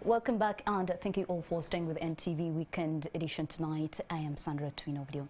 Welcome back and thank you all for staying with NTV Weekend Edition tonight. I am Sandra Twinovideo.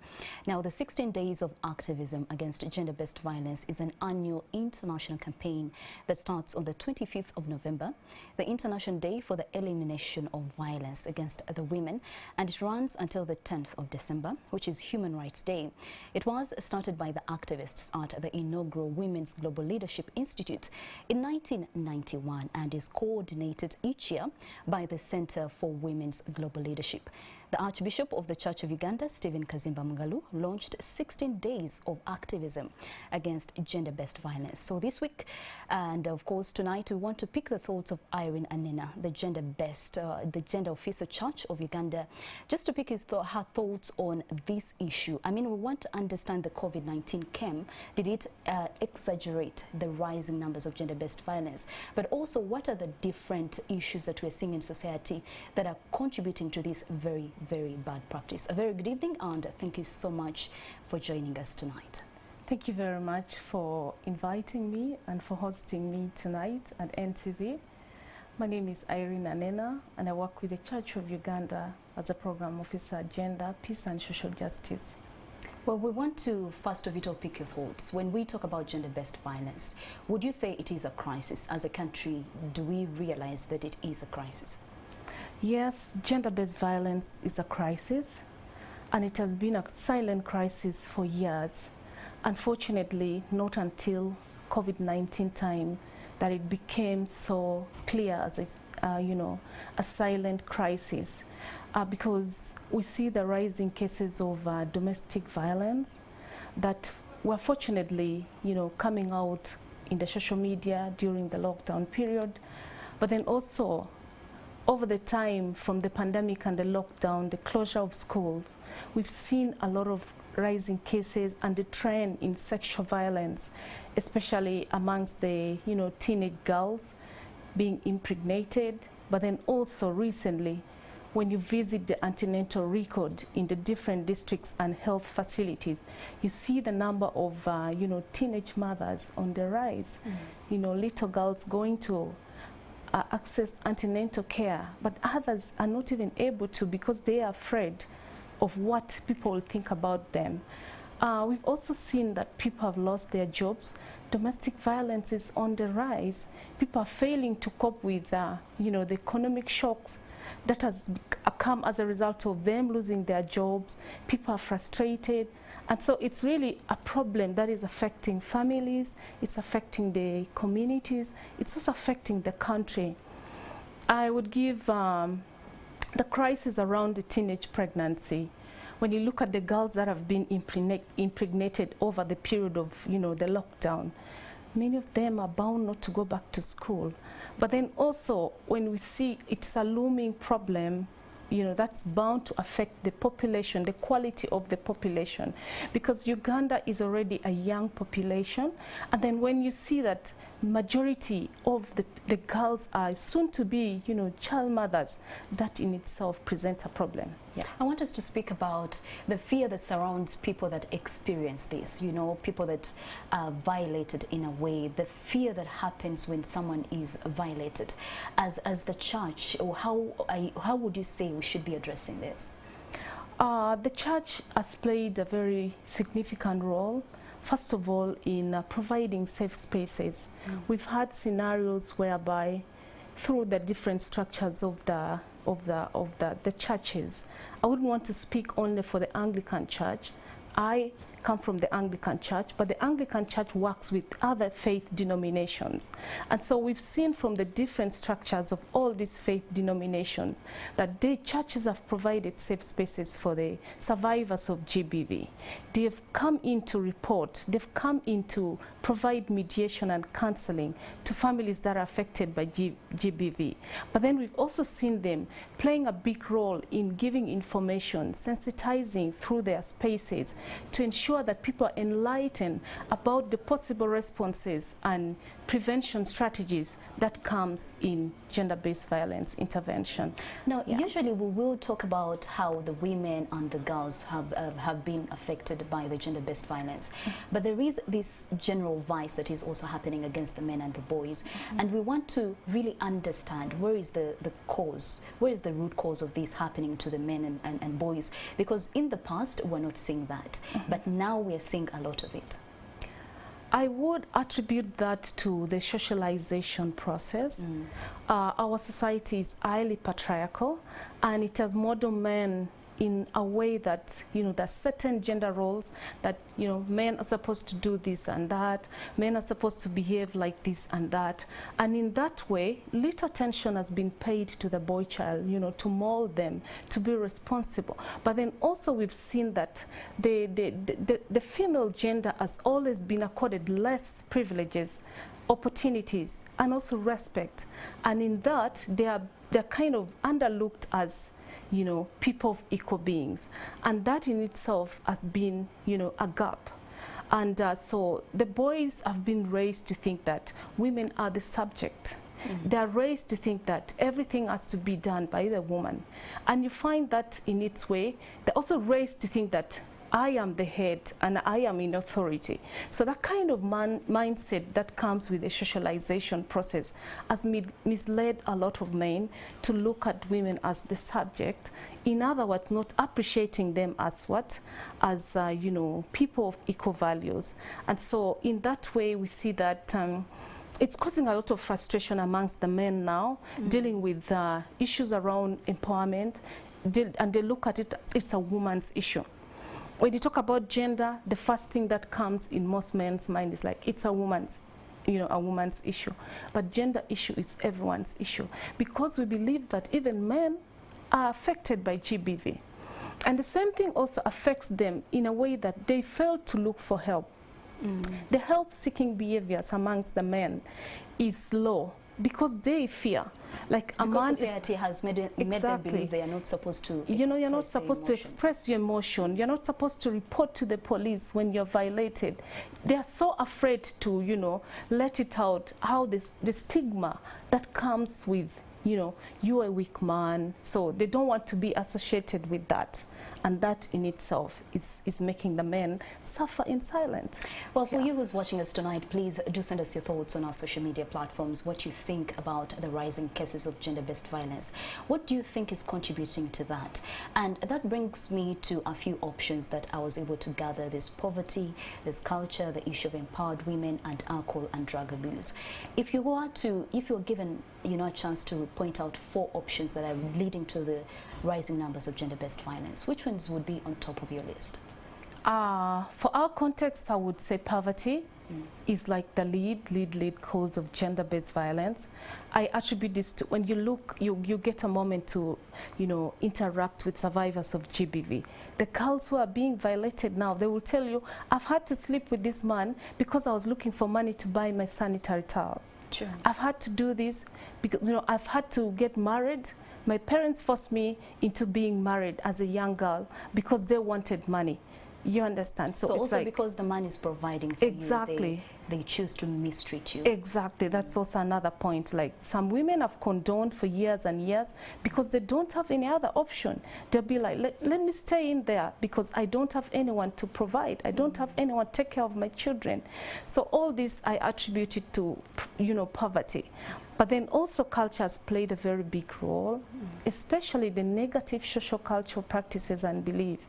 Now, the 16 Days of Activism Against Gender-Based Violence is an annual international campaign that starts on the 25th of November, the International Day for the Elimination of Violence Against the Women, and it runs until the 10th of December, which is Human Rights Day. It was started by the activists at the inaugural Women's Global Leadership Institute in 1991 and is coordinated each year by the Center for Women's Global Leadership. The Archbishop of the Church of Uganda, Kazimba Mugalu, launched 16 days of activism against gender-based violence. So this week, and of course tonight, we want to pick the thoughts of Irene Anena, the the gender officer Church of Uganda, just to pick her thoughts on this issue. I mean, we want to understand the COVID-19 came. Did it exaggerate the rising numbers of gender-based violence? But also, what are the different issues that we're seeing in society that are contributing to this very bad practice? A very good evening and thank you so much for joining us tonight. Thank you very much for inviting me and for hosting me tonight at NTV. My name is Irene Anena and I work with the Church of Uganda as a program officer, Gender, Peace and Social Justice. Well, we want to first of all pick your thoughts. When we talk about gender-based violence, would you say it is a crisis? As a country, do we realize that it is a crisis? Yes, gender-based violence is a crisis, and it has been a silent crisis for years. Unfortunately, not until COVID-19 time that it became so clear as a silent crisis, because we see the rising cases of domestic violence that were fortunately, coming out in the social media during the lockdown period, but then also over the time from the pandemic and the lockdown, the closure of schools, we've seen a lot of rising cases and the trend in sexual violence, especially amongst the teenage girls being impregnated. But then also recently, when you visit the antenatal record in the different districts and health facilities, you see the number of teenage mothers on the rise. Little girls going to access antenatal care, but others are not even able to because they are afraid of what people will think about them. We've also seen that people have lost their jobs. Domestic violence is on the rise. People are failing to cope with the economic shocks that has come as a result of them losing their jobs. People are frustrated. And so it's really a problem that is affecting families, it's affecting the communities, it's also affecting the country. I would give the crisis around the teenage pregnancy. When you look at the girls that have been impregnated over the period of the lockdown, many of them are bound not to go back to school. But then also when we see it's a looming problem, that's bound to affect the population, the quality of the population, because Uganda is already a young population. And then when you see that majority of the girls are soon to be, child mothers, that in itself presents a problem. Yeah. I want us to speak about the fear that surrounds people that experience this, people that are violated in a way, the fear that happens when someone is violated. As the church, or how would you say we should be addressing this? The church has played a very significant role. First of all, in providing safe spaces. We've had scenarios whereby through the different structures of the churches. I wouldn't want to speak only for the Anglican Church. I come from the Anglican Church, but the Anglican Church works with other faith denominations. And so we've seen from the different structures of all these faith denominations that the churches have provided safe spaces for the survivors of GBV. They've come in to report, they've come in to provide mediation and counseling to families that are affected by GBV. But then we've also seen them playing a big role in giving information, sensitizing through their spaces to ensure that people are enlightened about the possible responses and prevention strategies that comes in gender-based violence intervention. Now, usually we will talk about how the women and the girls have been affected by the gender-based violence, but there is this general vice that is also happening against the men and the boys, and we want to really understand where is the cause, where is the root cause of this happening to the men and boys, because in the past we're not seeing that, but now we're seeing a lot of it. I would attribute that to the socialization process. Our society is highly patriarchal, and it has modeled men in a way that, you know, there's certain gender roles that, you know, men are supposed to do this and that, men are supposed to behave like this and that. And in that way, little attention has been paid to the boy child, you know, to mold them, to be responsible. But then also we've seen that the female gender has always been accorded less privileges, opportunities, and also respect. And in that, they're kind of underlooked as, you know, people of equal beings, and that in itself has been, you know, a gap. And so the boys have been raised to think that women are the subject. They're raised to think that everything has to be done by the woman, and you find that in its way they're also raised to think that I am the head and I am in authority. So that kind of mindset that comes with the socialization process has misled a lot of men to look at women as the subject. In other words, not appreciating them as what? As, you know, people of equal values. And so in that way, we see that it's causing a lot of frustration amongst the men now, dealing with issues around empowerment, and they look at it, it's a woman's issue. When you talk about gender, the first thing that comes in most men's mind is like, it's a woman's, you know, a woman's issue. But gender issue is everyone's issue, because we believe that even men are affected by GBV. And the same thing also affects them in a way that they fail to look for help. The help-seeking behaviors amongst the men is low, because they fear, like a man, society has made them believe they are not supposed to, you know, you're not supposed to express your emotion. You're not supposed to report to the police when you're violated. They are so afraid to, you know, let it out, how the stigma that comes with, you know, you're a weak man, so they don't want to be associated with that. And that in itself is making the men suffer in silence. Well, for you who's watching us tonight, please do send us your thoughts on our social media platforms, what you think about the rising cases of gender-based violence. What do you think is contributing to that? And that brings me to a few options that I was able to gather. There's poverty, there's culture, the issue of empowered women, and alcohol and drug abuse. If you're given, you know, a chance to point out 4 options that are leading to the rising numbers of gender-based violence, which ones would be on top of your list? For our context, I would say poverty is like the lead cause of gender-based violence. I attribute this to, when you look, you get a moment to, you know, interact with survivors of GBV. The girls who are being violated now, they will tell you, I've had to sleep with this man because I was looking for money to buy my sanitary towels. Sure. I've had to do this because, you know, I've had to get married. My parents forced me into being married as a young girl because they wanted money. You understand? So it's also like, because the man is providing for exactly. you, they choose to mistreat you. Exactly. That's also another point. Like, some women have condoned for years and years because they don't have any other option. They'll be like, let me stay in there because I don't have anyone to provide. I don't have anyone to take care of my children. So all this I attribute it to, you know, poverty. But then also culture has played a very big role, especially the negative social cultural practices and belief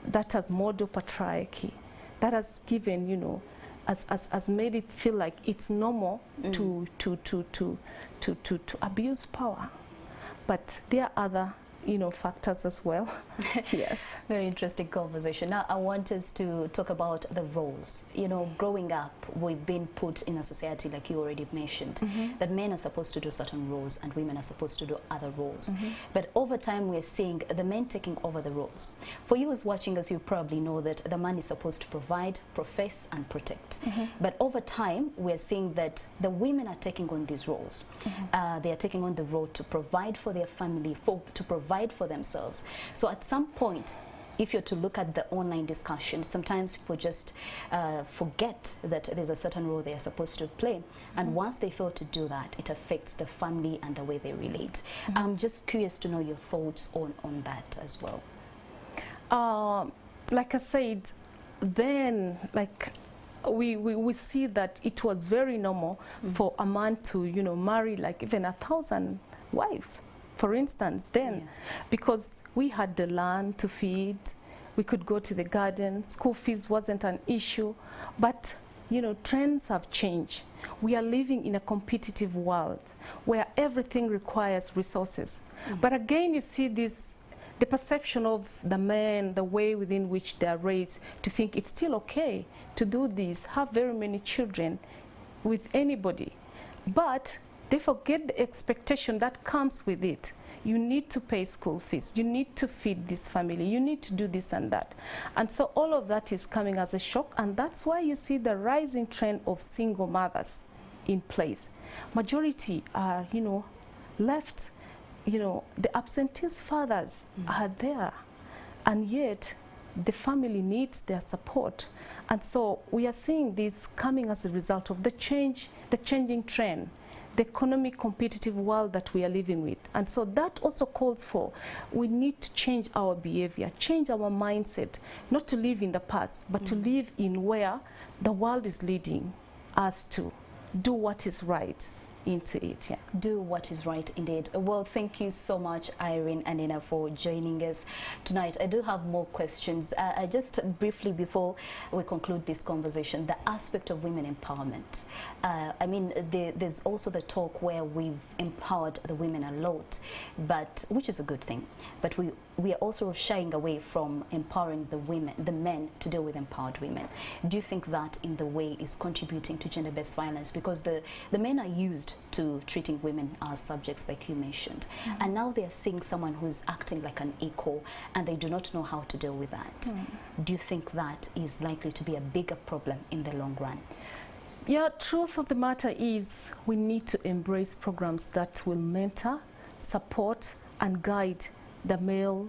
that has modeled patriarchy, that has given, you know, has made it feel like it's normal to abuse power. But there are other, you know, factors as well. Yes. Very interesting conversation. Now I want us to talk about the roles. You know, growing up, we've been put in a society, like you already mentioned, that men are supposed to do certain roles and women are supposed to do other roles. But over time, we're seeing the men taking over the roles. For you who's watching us, you probably know that the man is supposed to provide, profess, and protect. But over time, we're seeing that the women are taking on these roles. They are taking on the role to provide for their family, to provide for themselves. So at some point, if you're to look at the online discussion, sometimes people just forget that there's a certain role they are supposed to play. And once they fail to do that, it affects the family and the way they relate. I'm just curious to know your thoughts on that as well. Like I said, then we see that it was very normal for a man to, you know, marry like even 1,000 wives, for instance, then, because we had the land to feed, we could go to the garden, school fees wasn't an issue, but you know, trends have changed. We are living in a competitive world where everything requires resources. But again, you see this, the perception of the men, the way within which they are raised, to think it's still okay to do this, have very many children with anybody. But they forget the expectation that comes with it. You need to pay school fees, you need to feed this family, you need to do this and that. And so all of that is coming as a shock, and that's why you see the rising trend of single mothers in place. Majority are, you know, left, you know, the absentee fathers are there, and yet the family needs their support. And so we are seeing this coming as a result of the changing trend, the economic competitive world that we are living with. And so that also calls for, we need to change our behavior, change our mindset, not to live in the past, but to live in where the world is leading us to do what is right into it. Yeah. Do what is right indeed. Well, thank you so much, Irene Anena, for joining us tonight. I do have more questions. Just briefly before we conclude this conversation, the aspect of women empowerment. I mean, there's also the talk where we've empowered the women a lot, but which is a good thing. But we are also shying away from empowering the men to deal with empowered women. Do you think that in the way is contributing to gender-based violence? Because the men are used to treating women as subjects, like you mentioned, and now they're seeing someone who's acting like an equal, and they do not know how to deal with that. Do you think that is likely to be a bigger problem in the long run? Yeah, truth of the matter is we need to embrace programs that will mentor, support, and guide the male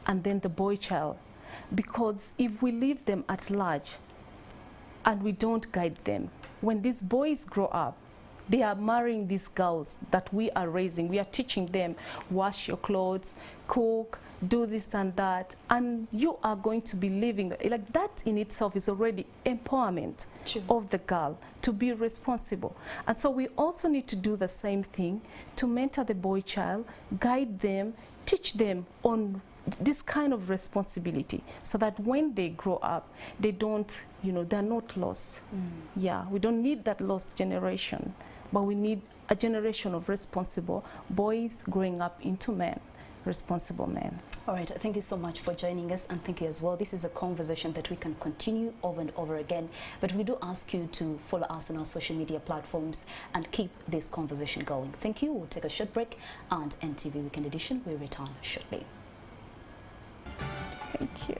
and then the boy child, because if we leave them at large and we don't guide them, when these boys grow up, they are marrying these girls that we are raising. We are teaching them, wash your clothes, cook, do this and that, and you are going to be living like that. In itself is already empowerment of the girl to be responsible. And so we also need to do the same thing to mentor the boy child, guide them, teach them on this kind of responsibility, so that when they grow up, they don't, you know, they're not lost. Yeah, we don't need that lost generation, but we need a generation of responsible boys growing up into men, responsible men. All right, thank you so much for joining us, and thank you as well. This is a conversation that we can continue over and over again, but we do ask you to follow us on our social media platforms and keep this conversation going. Thank you. We'll take a short break, and NTV Weekend Edition will return shortly. Thank you.